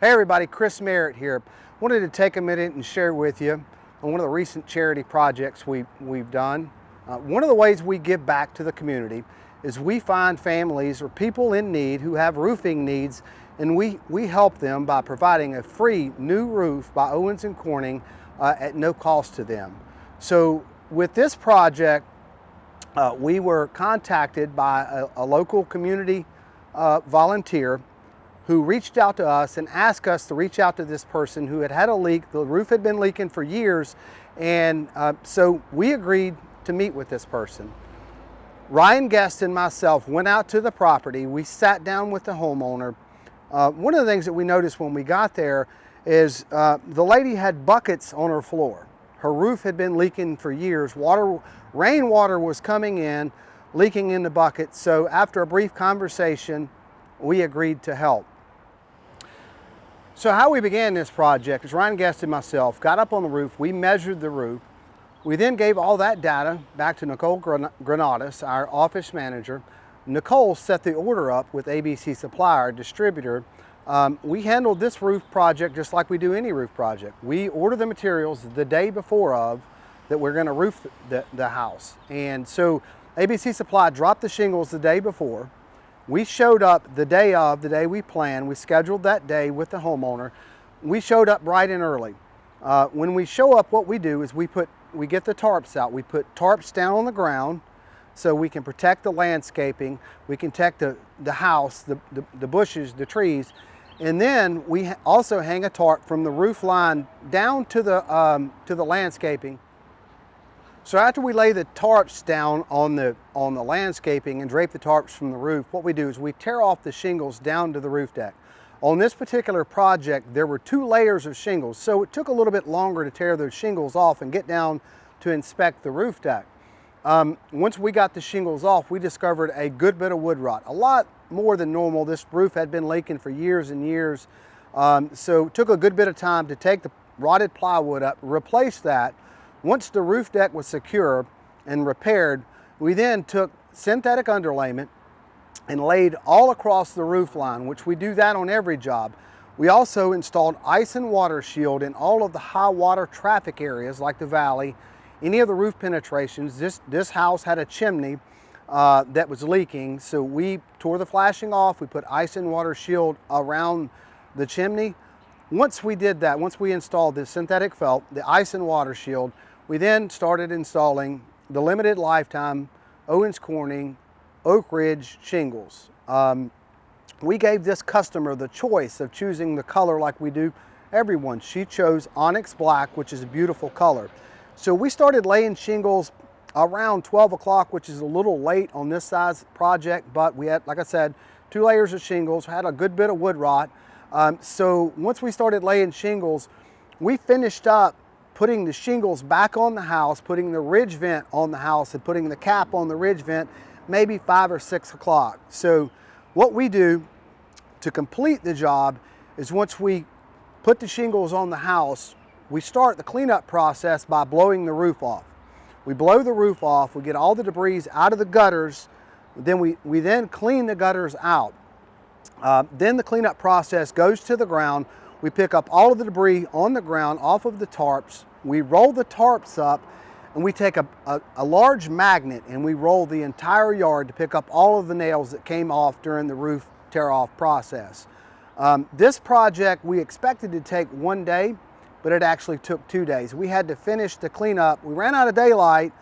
Hey everybody, Chris Merritt here. Wanted to take a minute and share with you on one of the recent charity projects we've done. One of the ways we give back to the community is we find families or people in need who have roofing needs, and we help them by providing a free new roof by Owens & Corning at no cost to them. So with this project, we were contacted by a local community volunteer who reached out to us and asked us to reach out to this person who had a leak. The roof had been leaking for years, and so we agreed to meet with this person. Ryan Guest and myself went out to the property. We sat down with the homeowner. One of the things that we noticed when we got there is the lady had buckets on her floor. Her roof had been leaking for years. Rainwater was coming in, leaking in the bucket. So after a brief conversation, we agreed to help. So how we began this project is Ryan Guest and myself got up on the roof. We measured the roof. We then gave all that data back to Nicole Granados, our office manager. Nicole set the order up with ABC Supply, our distributor. We handled this roof project just like we do any roof project. We order the materials the day before of that we're going to roof the house. And so ABC Supply dropped the shingles the day before. We showed up the day we planned. We scheduled that day with the homeowner. We showed up bright and early. When we show up, what we do is we get the tarps out. We put tarps down on the ground so we can protect the landscaping. We can protect the house, the bushes, the trees. And then we also hang a tarp from the roof line down to the landscaping. So after we lay the tarps down on the landscaping and drape the tarps from the roof, what we do is we tear off the shingles down to the roof deck. On this particular project, there were 2 layers of shingles, so it took a little bit longer to tear those shingles off and get down to inspect the roof deck. Once we got the shingles off, we discovered a good bit of wood rot, a lot more than normal. This roof had been leaking for years and years, so it took a good bit of time to take the rotted plywood up, replace that. Once the roof deck was secure and repaired, we then took synthetic underlayment and laid all across the roof line, which we do that on every job. We also installed ice and water shield in all of the high water traffic areas like the valley, any of the roof penetrations. This house had a chimney that was leaking, so we tore the flashing off. We put ice and water shield around the chimney. Once we did that, once we installed the synthetic felt, the ice and water shield, we then started installing the limited lifetime Owens Corning Oak Ridge shingles. We gave this customer the choice of choosing the color like we do everyone. She chose Onyx Black, which is a beautiful color. So we started laying shingles around 12 o'clock, which is a little late on this size project, but we had, like I said, 2 layers of shingles, had a good bit of wood rot. So once we started laying shingles, we finished up putting the shingles back on the house, putting the ridge vent on the house, and putting the cap on the ridge vent maybe 5 or 6 o'clock. So what we do to complete the job is once we put the shingles on the house, we start the cleanup process by blowing the roof off. We blow the roof off, we get all the debris out of the gutters, then we then clean the gutters out. Then the cleanup process goes to the ground. We pick up all of the debris on the ground off of the tarps. We roll the tarps up, and we take a large magnet and we roll the entire yard to pick up all of the nails that came off during the roof tear-off process. This project we expected to take 1 day, but it actually took 2 days. We had to finish the cleanup. We ran out of daylight.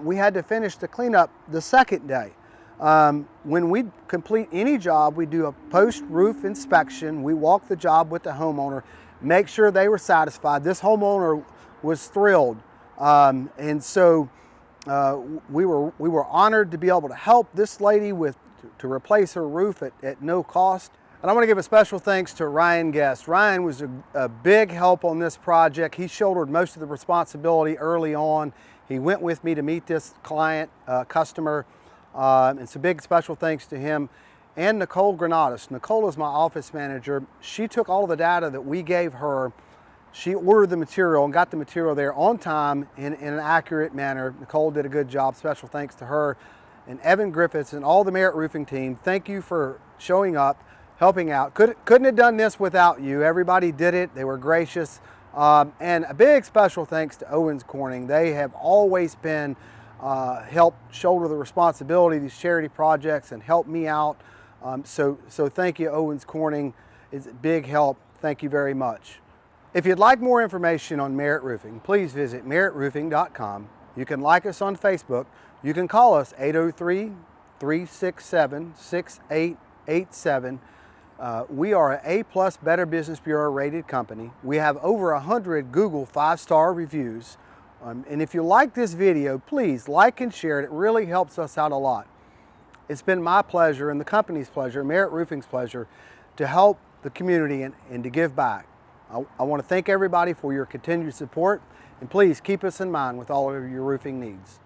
We had to finish the cleanup the second day. When we complete any job, we do a post-roof inspection. We walk the job with the homeowner, make sure they were satisfied. This homeowner was thrilled, and so we were honored to be able to help this lady to replace her roof at no cost. And I want to give a special thanks to Ryan Guest. Ryan was a big help on this project. He shouldered most of the responsibility early on. He went with me to meet this customer. And so big special thanks to him and Nicole Granados. Nicole is my office manager. She took all of the data that we gave her. She ordered the material and got the material there on time in an accurate manner. Nicole did a good job. Special thanks to her. And Evan Griffiths and all the Merritt Roofing team, thank you for showing up. helping out. Couldn't have done this without you. Everybody did it. They were gracious. And a big special thanks to Owens Corning. They have always been helped shoulder the responsibility of these charity projects and help me out. So thank you, Owens Corning. It's a big help. Thank you very much. If you'd like more information on Merritt Roofing, please visit merrittroofing.com. You can like us on Facebook. You can call us 803-367-6887. We are an A+ Better Business Bureau rated company. We have over 100 Google 5-star reviews. And if you like this video, please like and share it. It really helps us out a lot. It's been my pleasure and the company's pleasure, Merritt Roofing's pleasure, to help the community and to give back. I want to thank everybody for your continued support, and please keep us in mind with all of your roofing needs.